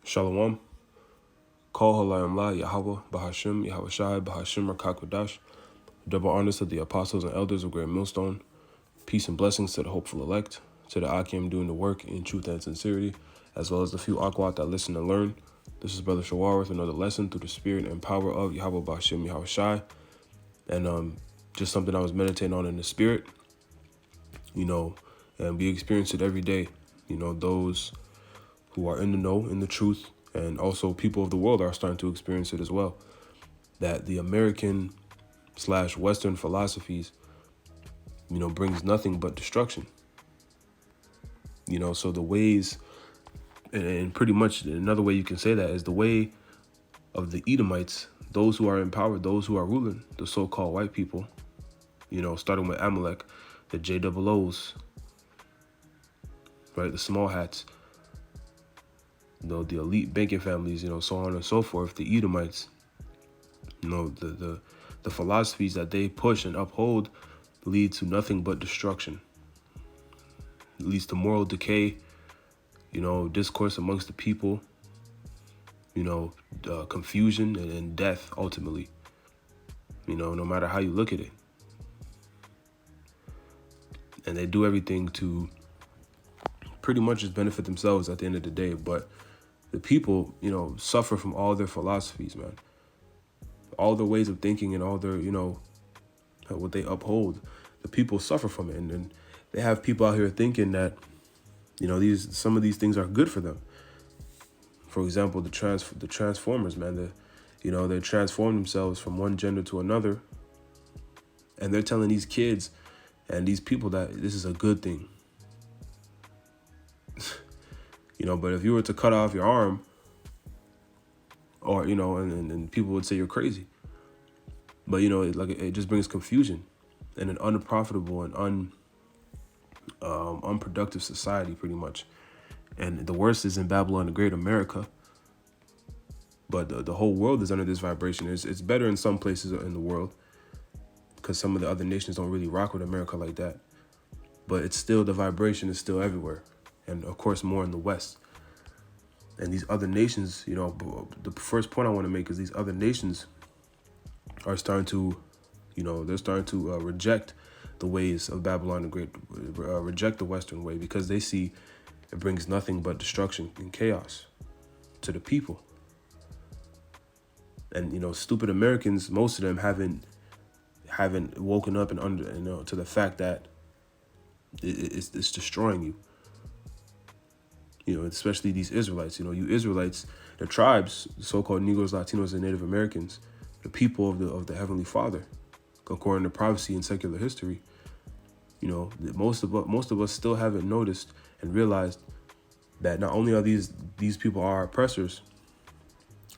Shalom. Call Halayim La Yahweh Bahashim Yahweh Shai Bahashim Rakakwadash. Double honors to the apostles and elders of Great Millstone. Peace and blessings to the hopeful elect, to the Akim doing the work in truth and sincerity, as well as the few Akwat that listen and learn. This is Brother Shawar with another lesson through the spirit and power of Yahweh Bahashim Yahweh Shai. And just something I was meditating on in the spirit, and we experience it every day. Those who are in the know, in the truth, and also people of the world are starting to experience it as well. That the American/Western philosophies, brings nothing but destruction. So the ways, and pretty much another way you can say that is the way of the Edomites, those who are in power, those who are ruling, the so-called white people, starting with Amalek, the JOOs, right, the small hats, the elite banking families, so on and so forth, the Edomites, the philosophies that they push and uphold lead to nothing but destruction. It leads to moral decay, discourse amongst the people, confusion and death ultimately, no matter how you look at it. And they do everything to pretty much just benefit themselves at the end of the day. But the people, suffer from all their philosophies, man. All their ways of thinking and all their, what they uphold. The people suffer from it. And they have people out here thinking that, some of these things are good for them. For example, the Transformers, man. They transform themselves from one gender to another. And they're telling these kids and these people that this is a good thing. But if you were to cut off your arm, or, and people would say you're crazy. But, it just brings confusion and an unprofitable and unproductive society, pretty much. And the worst is in Babylon, the Great America. But the whole world is under this vibration. It's better in some places in the world because some of the other nations don't really rock with America like that. But it's still, the vibration is still everywhere. And of course, more in the West. And these other nations, the first point I want to make is these other nations are starting to, they're starting to reject the ways of Babylon the Great, reject the Western way, because they see it brings nothing but destruction and chaos to the people. And, stupid Americans, most of them haven't woken up and to the fact that it's destroying you. Especially these Israelites, you Israelites, the tribes, the so-called Negros, Latinos, and Native Americans, the people of the Heavenly Father, according to prophecy and secular history, most of us still haven't noticed and realized that not only are these people our oppressors,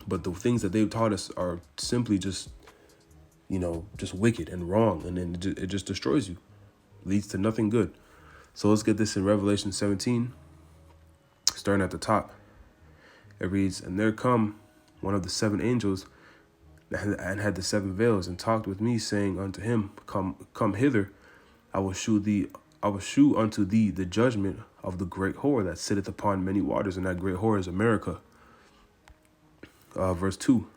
but the things that they've taught us are simply just wicked and wrong, and then it just destroys you, leads to nothing good. So let's get this in Revelation 17. Starting at the top, it reads, "And there come one of the seven angels and had the seven veils, and talked with me, saying unto him, Come hither, I will shew unto thee the judgment of the great whore that sitteth upon many waters." And that great whore is America. Verse 2,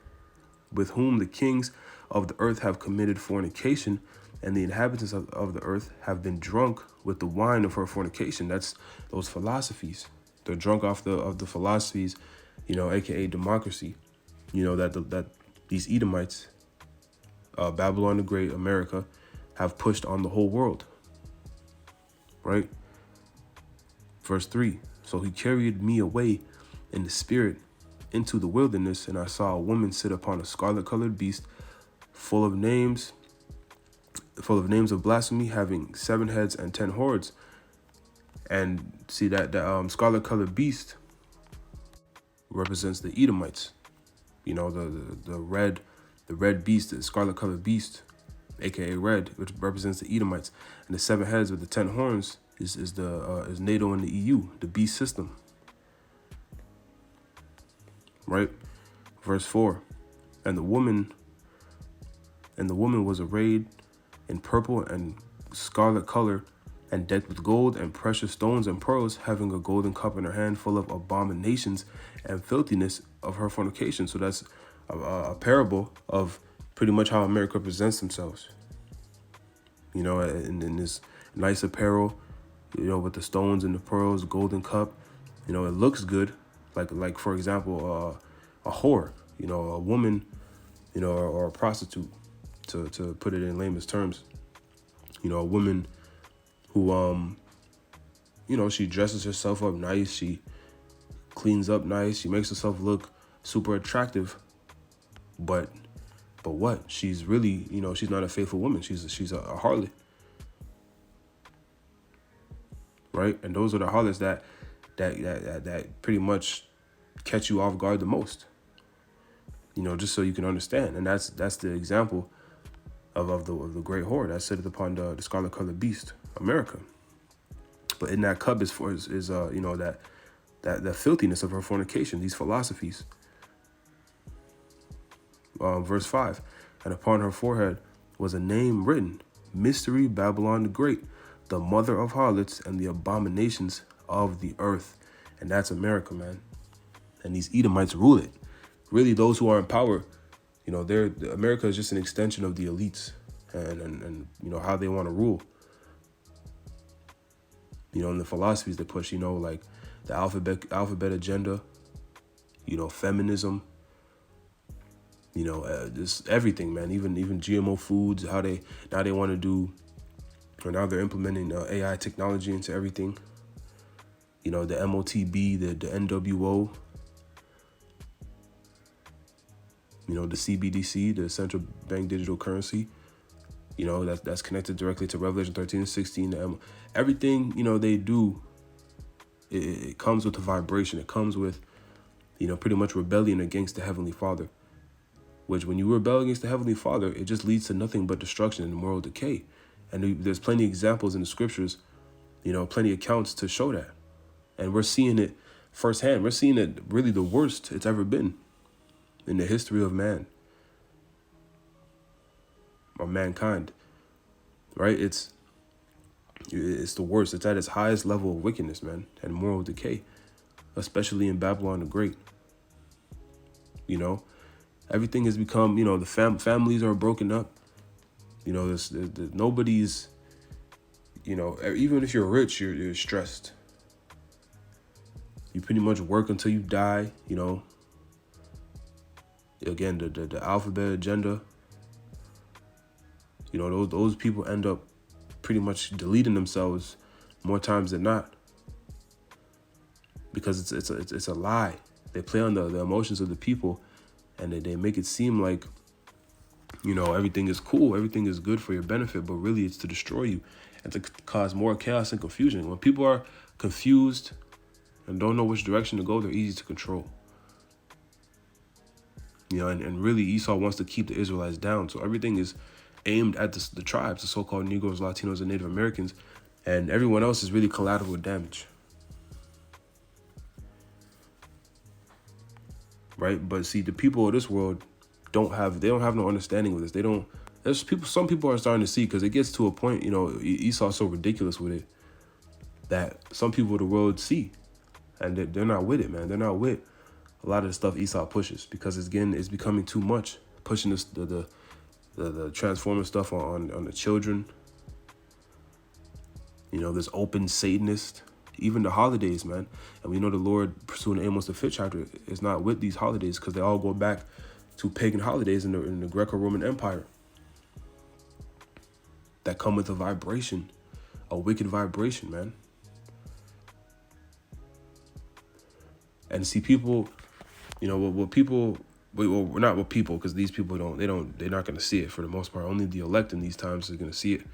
"With whom the kings of the earth have committed fornication, and the inhabitants of the earth have been drunk with the wine of her fornication." That's those philosophies. They're drunk off of the philosophies, aka democracy, that these Edomites, Babylon the Great, America, have pushed on the whole world. Right? Verse 3, "So he carried me away in the spirit into the wilderness, and I saw a woman sit upon a scarlet-colored beast, full of names of blasphemy, having 7 heads and 10 horns." And see that the scarlet-colored beast represents the Edomites. The red beast, the scarlet-colored beast, aka red, which represents the Edomites. And the 7 heads with the 10 horns is NATO and the EU, the beast system. Right? Verse 4, and the woman was arrayed in purple and scarlet color, and decked with gold and precious stones and pearls, having a golden cup in her hand full of abominations and filthiness of her fornication. So that's a parable of pretty much how America presents themselves. You know, in this nice apparel, you know, with the stones and the pearls, golden cup. You know, it looks good. Like for example, a whore, you know, a woman, you know, or a prostitute, to put it in layman's terms. You know, a woman who, you know, she dresses herself up nice. She cleans up nice. She makes herself look super attractive. But what? She's really, you know, she's not a faithful woman. She's a harlot. Right? And those are the harlots that pretty much catch you off guard the most. You know, just so you can understand. And that's the example of the great whore that sitteth upon the scarlet colored beast, America. But in that cup is you know, that filthiness of her fornication, these philosophies. Verse 5, and upon her forehead was a name written, Mystery Babylon the Great, the mother of harlots and the abominations of the earth. And that's America, man. And these Edomites rule it. Really, those who are in power, you know, America is just an extension of the elites and you know, how they want to rule. You know, and the philosophies they push, you know, like the alphabet agenda, you know, feminism, you know, just everything, man. Even GMO foods, how they want to do, or now they're implementing AI technology into everything. You know, the MOTB, the NWO, you know, the CBDC, the central bank digital currency. You know, that's connected directly to Revelation 13 and 16. Everything, you know, they do, it comes with a vibration. It comes with, you know, pretty much rebellion against the Heavenly Father. Which, when you rebel against the Heavenly Father, it just leads to nothing but destruction and moral decay. And there's plenty of examples in the scriptures, you know, plenty of accounts to show that. And we're seeing it firsthand. We're seeing it really the worst it's ever been in the history of man. Or mankind. Right? It's the worst. It's at its highest level of wickedness, man, and moral decay. Especially in Babylon the Great. You know? Everything has become, you know, the families are broken up. You know, nobody's, you know, even if you're rich, you're stressed. You pretty much work until you die, you know. Again, the alphabet agenda. You know, those people end up pretty much deleting themselves more times than not. Because it's a lie. They play on the emotions of the people. And they make it seem like, you know, everything is cool, everything is good for your benefit, but really it's to destroy you and to cause more chaos and confusion. When people are confused and don't know which direction to go, they're easy to control. You know, and really Esau wants to keep the Israelites down. So everything is aimed at the tribes, the so-called Negros, Latinos, and Native Americans, and everyone else is really collateral damage. Right, but see, the people of this world don't have no understanding of this. Some people are starting to see, because it gets to a point, you know, Esau's so ridiculous with it that some people of the world see, and they're not with it, man. They're not with a lot of the stuff Esau pushes, because it's becoming too much, pushing this the transformer stuff on the children. You know, this open Satanist. Even the holidays, man. And we know the Lord, pursuing Amos the 5th chapter, is not with these holidays, because they all go back to pagan holidays in the Greco-Roman Empire that come with a vibration, a wicked vibration, man. And see, people, you know, we're not with people, because these people they're not going to see it for the most part. Only the elect in these times is going to see it.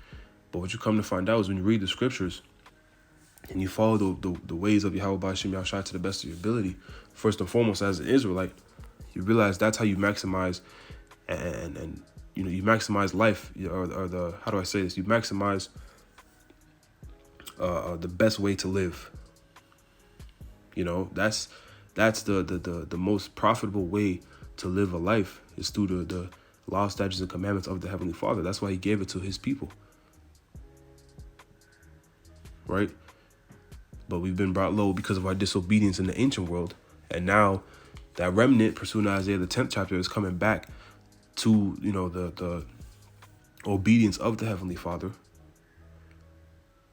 But what you come to find out is when you read the scriptures, and you follow the ways of Yahweh B'Shem Yahshua to the best of your ability, first and foremost as an Israelite, you realize that's how you maximize and you know, you maximize life, or the, how do I say this? You maximize the best way to live. You know, that's the most profitable way to live a life, is through the law, statutes, and commandments of the Heavenly Father. That's why he gave it to his people. right? But we've been brought low because of our disobedience in the ancient world. And now that remnant, pursuing Isaiah, the 10th chapter, is coming back to, the obedience of the Heavenly Father.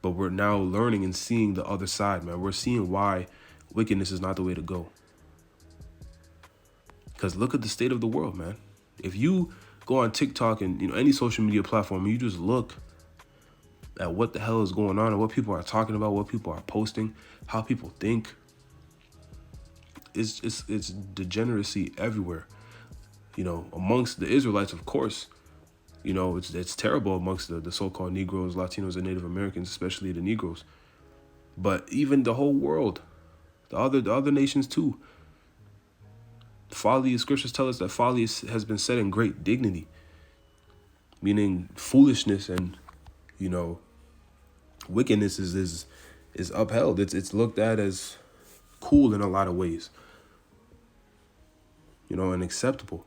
But we're now learning and seeing the other side, man. We're seeing why wickedness is not the way to go. Because look at the state of the world, man. If you go on TikTok and, any social media platform, you just look at what the hell is going on and what people are talking about, what people are posting, how people think. It's degeneracy everywhere. Amongst the Israelites, of course. It's terrible amongst the so-called Negros, Latinos, and Native Americans, especially the Negros. But even the whole world, the other nations too. Folly, scriptures tell us that folly has been set in great dignity, meaning foolishness and, wickedness is upheld. It's looked at as cool in a lot of ways, and acceptable.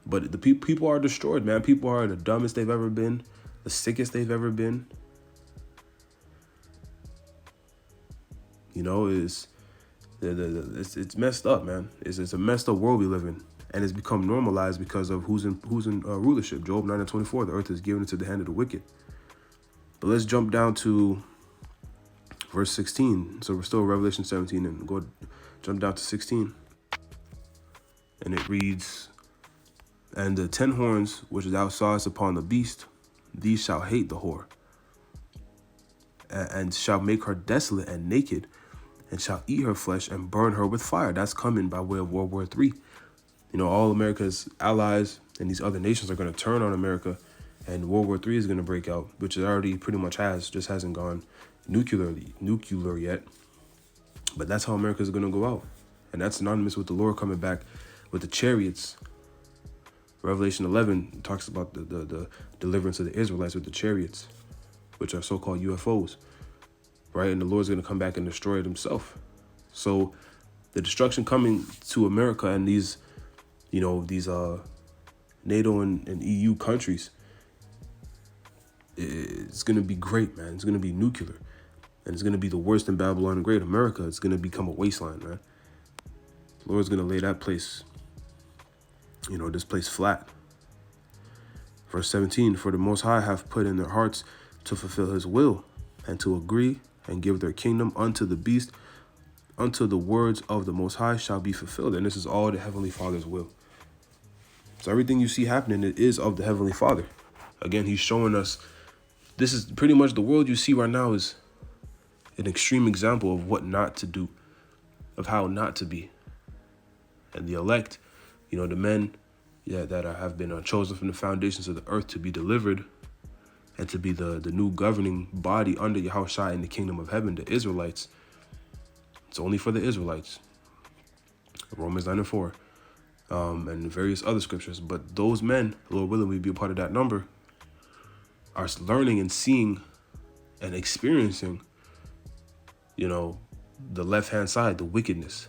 But the people are destroyed, man. People are the dumbest they've ever been, the sickest they've ever been. It's messed up, man. It's a messed up world we live in, and it's become normalized because of who's in rulership. Job 9:24, the earth is given into the hand of the wicked. But let's jump down to verse 16. So we're still Revelation 17, and jump down to 16, and it reads, "And the 10 horns which thou sawest upon the beast, these shall hate the whore, and shall make her desolate and naked, and shall eat her flesh and burn her with fire." That's coming by way of World War III. All America's allies and these other nations are going to turn on America, and World War III is going to break out, which it already pretty much just hasn't gone nuclear yet. But that's how America is going to go out. And that's synonymous with the Lord coming back with the chariots. Revelation 11 talks about the deliverance of the Israelites with the chariots, which are so-called UFOs, right? And the Lord's going to come back and destroy it himself. So the destruction coming to America and these NATO and EU countries, it's going to be great, man. It's going to be nuclear. And it's going to be the worst in Babylon and Great America. It's going to become a wasteland, man. The Lord's going to lay that place, this place flat. Verse 17, "For the Most High hath put in their hearts to fulfill his will, and to agree and give their kingdom unto the beast, until the words of the Most High shall be fulfilled." And this is all the Heavenly Father's will. So everything you see happening, it is of the Heavenly Father. Again, he's showing us, this is pretty much the world you see right now is an extreme example of what not to do, of how not to be. And the elect, the men that have been chosen from the foundations of the earth to be delivered and to be the new governing body under Yahushua in the kingdom of heaven, the Israelites. It's only for the Israelites. Romans 9:4. And various other scriptures. But those men, Lord willing, we be a part of that number, are learning and seeing and experiencing, the left-hand side, the wickedness,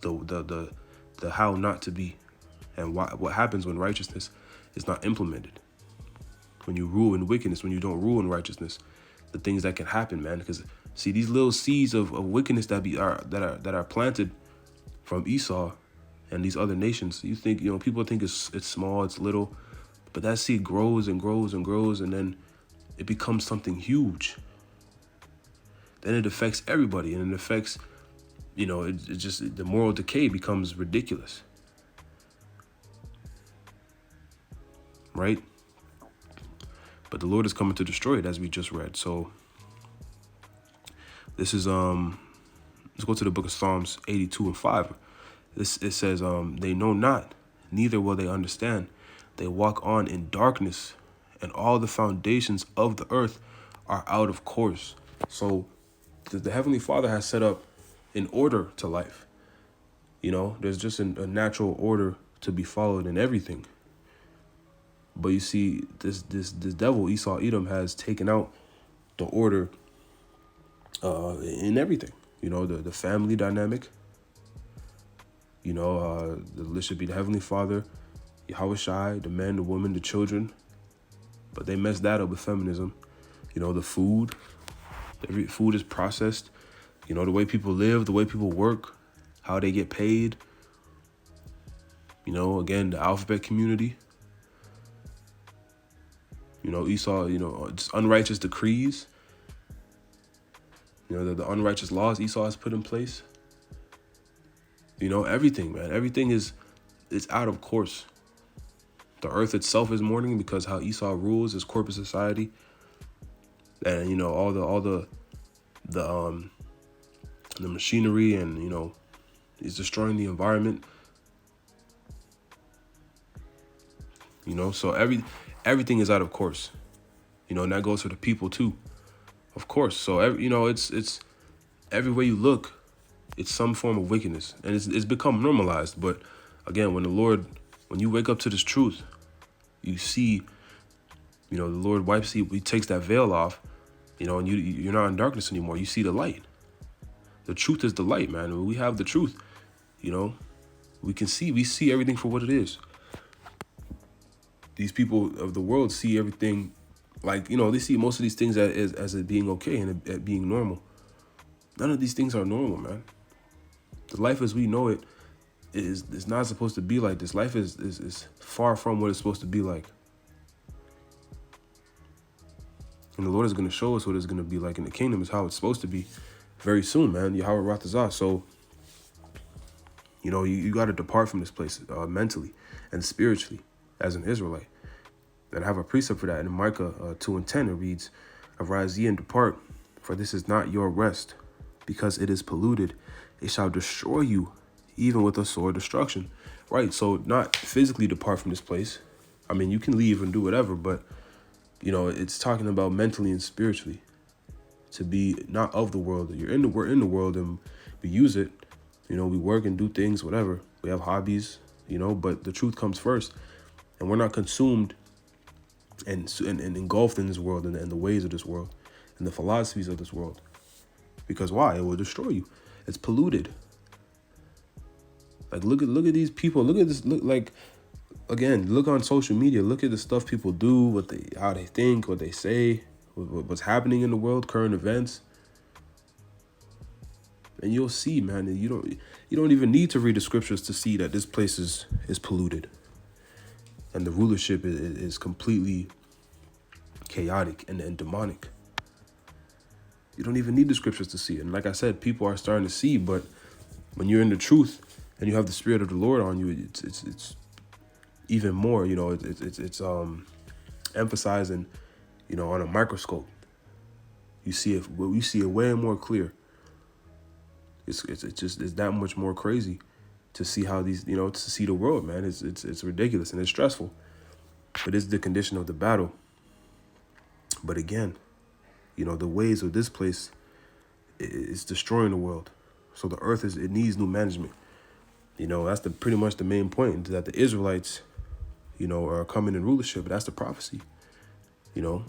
the how not to be, and what happens when righteousness is not implemented. When you rule in wickedness, when you don't rule in righteousness, the things that can happen, man. Because see, these little seeds of wickedness that are planted from Esau and these other nations, you think, people think it's small, it's little, but that seed grows and grows and grows, and then it becomes something huge. Then it affects everybody, and it affects, it just, the moral decay becomes ridiculous. Right? But the Lord is coming to destroy it, as we just read. So this is, let's go to the book of Psalms 82:5. It says, "They know not, neither will they understand. They walk on in darkness, and all the foundations of the earth are out of course." So the Heavenly Father has set up an order to life. There's just a natural order to be followed in everything. But you see, this devil, Esau, Edom, has taken out the order in everything. The family dynamic. The list should be the Heavenly Father, Yahushua, the men, the women, the children. But they messed that up with feminism. The food, Every food is processed. You know, the way people live, the way people work, how they get paid. You know, again, the alphabet community. You know, Esau, you know, just unrighteous decrees. You know, the unrighteous laws Esau has put in place. You know, everything, man. Everything is out of course. The earth itself is mourning because how Esau rules his corporate society. And, you know, all the machinery, and, you know, he's destroying the environment. You know, so everything is out of course. You know, and that goes for the people too, of course. So you know, it's everywhere you look, it's some form of wickedness, and it's become normalized. But again, when you wake up to this truth, you see, you know, the Lord he takes that veil off, you know, and you're not in darkness anymore. You see the light. The truth is the light, man. When we have the truth, you know, we see everything for what it is. These people of the world see everything like, you know, they see most of these things as it being okay and it being normal. None of these things are normal, man. The life as we know it is not supposed to be like this. Life is far from what it's supposed to be like. And the Lord is going to show us what it's going to be like in the kingdom, is how it's supposed to be very soon, man. Yahweh Ratazah. So, you know, you got to depart from this place mentally and spiritually as an Israelite. And I have a precept for that in Micah 2:10. It reads, "Arise ye and depart, for this is not your rest, because it is polluted. It shall destroy you, even with a sore destruction." Right, so not physically depart from this place. I mean, you can leave and do whatever, but, you know, it's talking about mentally and spiritually. To be not of the world. We're in the world and we use it. You know, we work and do things, whatever. We have hobbies, you know, but the truth comes first. And we're not consumed and engulfed in this world and the ways of this world and the philosophies of this world. Because why? It will destroy you. It's polluted. Like, look at these people. Look at this. Look on social media. Look at the stuff people do, how they think, what they say, what's happening in the world, current events. And you'll see, man, that you don't even need to read the scriptures to see that this place is polluted. And the rulership is completely chaotic and demonic. You don't even need the scriptures to see it. And like I said, people are starting to see, but when you're in the truth and you have the Spirit of the Lord on you, it's even more, you know, it's emphasizing, you know, on a microscope. You see it way more clear. It's that much more crazy to see how these, you know, to see the world, man. It's ridiculous and it's stressful. But it's the condition of the battle. But again, you know, the ways of this place is destroying the world. So the earth it needs new management. You know, that's pretty much the main point, that the Israelites, you know, are coming in rulership. That's the prophecy. You know,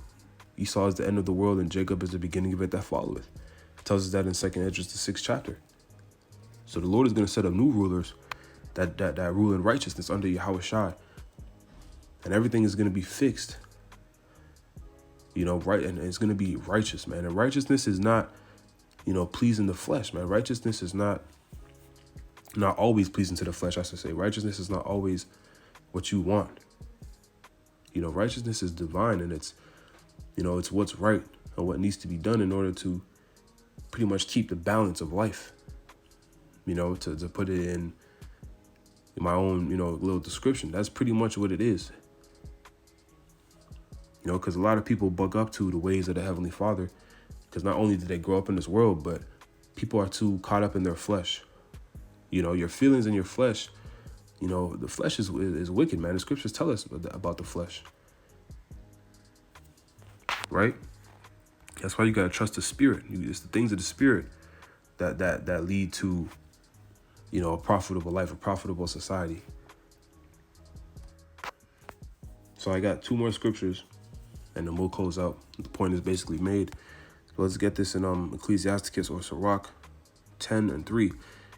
Esau is the end of the world and Jacob is the beginning of it that followeth. It tells us that in 2nd Esdras, the 6th chapter. So the Lord is going to set up new rulers that rule in righteousness under Yahweh Shai. And everything is going to be fixed. You know, right, and it's going to be righteous, man. And righteousness is not, you know, pleasing the flesh, man. Righteousness is not always pleasing to the flesh, I should say. Righteousness is not always what you want. You know, righteousness is divine, and it's, you know, it's what's right and what needs to be done in order to pretty much keep the balance of life. You know, to put it in my own, you know, little description. That's pretty much what it is. You know, because a lot of people bug up to the ways of the Heavenly Father, because not only did they grow up in this world, but people are too caught up in their flesh. You know, your feelings and your flesh, you know, the flesh is wicked, man. The scriptures tell us about the flesh. Right? That's why you got to trust the Spirit. It's the things of the Spirit that lead to, you know, a profitable life, a profitable society. So I got 2 more scriptures and then we'll close out. The point is basically made. So let's get this in Ecclesiasticus or Sirach 10:3.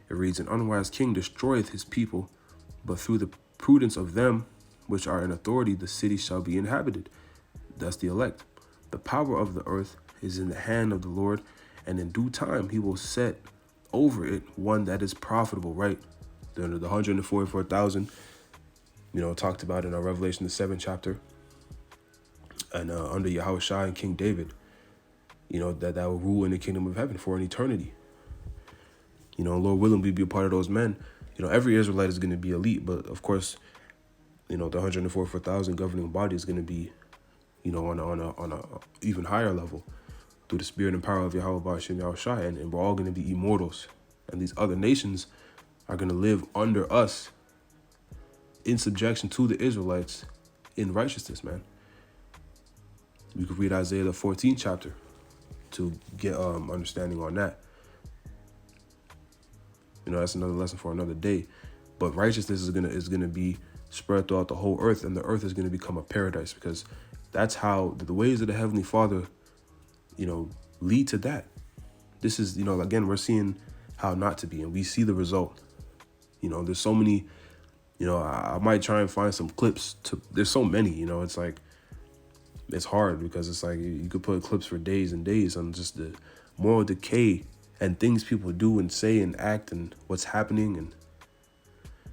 It reads, "An unwise king destroyeth his people, but through the prudence of them which are in authority, the city shall be inhabited." That's the elect. "The power of the earth is in the hand of the Lord, and in due time he will set over it one that is profitable, right? The 144,000, talked about in our Revelation, the 7th chapter, and under Yahushua and King David, that will rule in the kingdom of heaven for an eternity. Lord willing, we be a part of those men. Every Israelite is going to be elite, but of course, the 144,000 governing body is going to be, on a even higher level through the spirit and power of Yahweh Ba'ashem Yahushua, and we're all going to be immortals. And these other nations are going to live under us in subjection to the Israelites in righteousness, man. We could read Isaiah the 14th chapter to get understanding on that. That's another lesson for another day. But righteousness is gonna be spread throughout the whole earth, and the earth is gonna become a paradise, because that's how the ways of the Heavenly Father, lead to that. This is, again, we're seeing how not to be, and we see the result. There's so many, I might try and find some clips there's so many, it's like, it's hard, because it's like you could put clips for days and days on just the moral decay and things people do and say and act and what's happening, and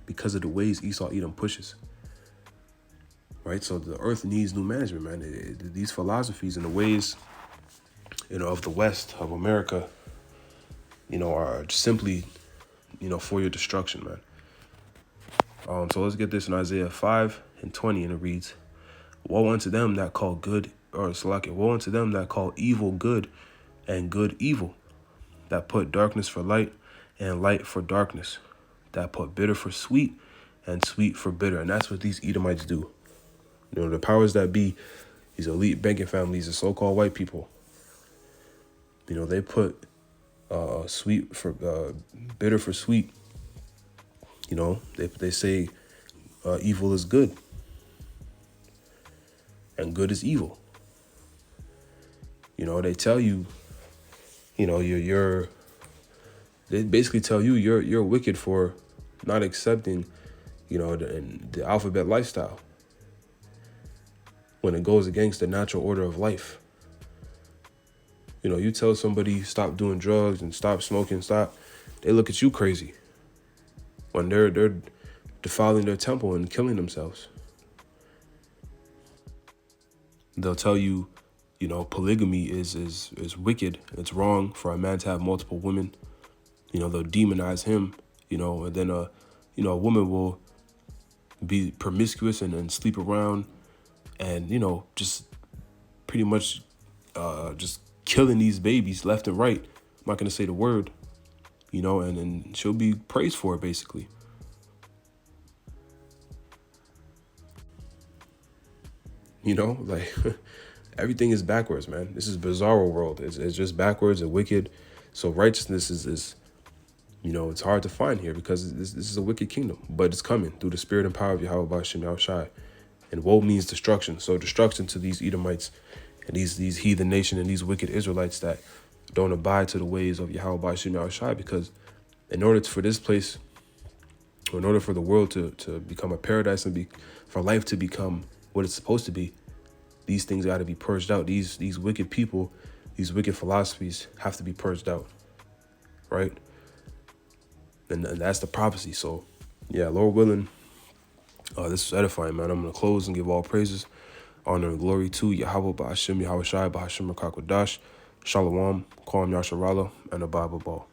because of the ways Esau Edom pushes. Right? So the earth needs new management, man. These philosophies and the ways, of the West, of America, are simply, for your destruction, man. So let's get this in Isaiah 5:20, and it reads, woe unto them that call good, woe unto them that call evil good and good evil, that put darkness for light and light for darkness, that put bitter for sweet and sweet for bitter. And that's what these Edomites do. The powers that be, these elite banking families, the so-called white people, they put sweet for bitter for sweet. They say evil is good and good is evil. They tell you, they basically tell you you're wicked for not accepting, the alphabet lifestyle, when it goes against the natural order of life. You tell somebody stop doing drugs and stop smoking, they look at you crazy when they're defiling their temple and killing themselves. They'll tell you, polygamy is wicked. It's wrong for a man to have multiple women. They'll demonize him, and then, a woman will be promiscuous and sleep around and, just pretty much just killing these babies left and right. I'm not going to say the word, and she'll be praised for it, basically. Like everything is backwards, man. This is bizarro world. It's just backwards and wicked. So righteousness is it's hard to find here, because this is a wicked kingdom, but it's coming through the spirit and power of Yahweh Ba'ashem Yahushua. And woe means destruction. So destruction to these Edomites and these heathen nation and these wicked Israelites that don't abide to the ways of Yahweh Ba'ashem Yahushua, because in order for this place, or in order for the world to become a paradise and for life to become what it's supposed to be, these things got to be purged out. These wicked people, these wicked philosophies have to be purged out, right? And that's the prophecy. So, yeah, Lord willing, this is edifying, man. I'm going to close and give all praises, honor, and glory to Yahweh Ba'ashem Yahushua Ba'ashem Rakakwadash, Shalom, Kwam Yasharala, and the Bible Ball.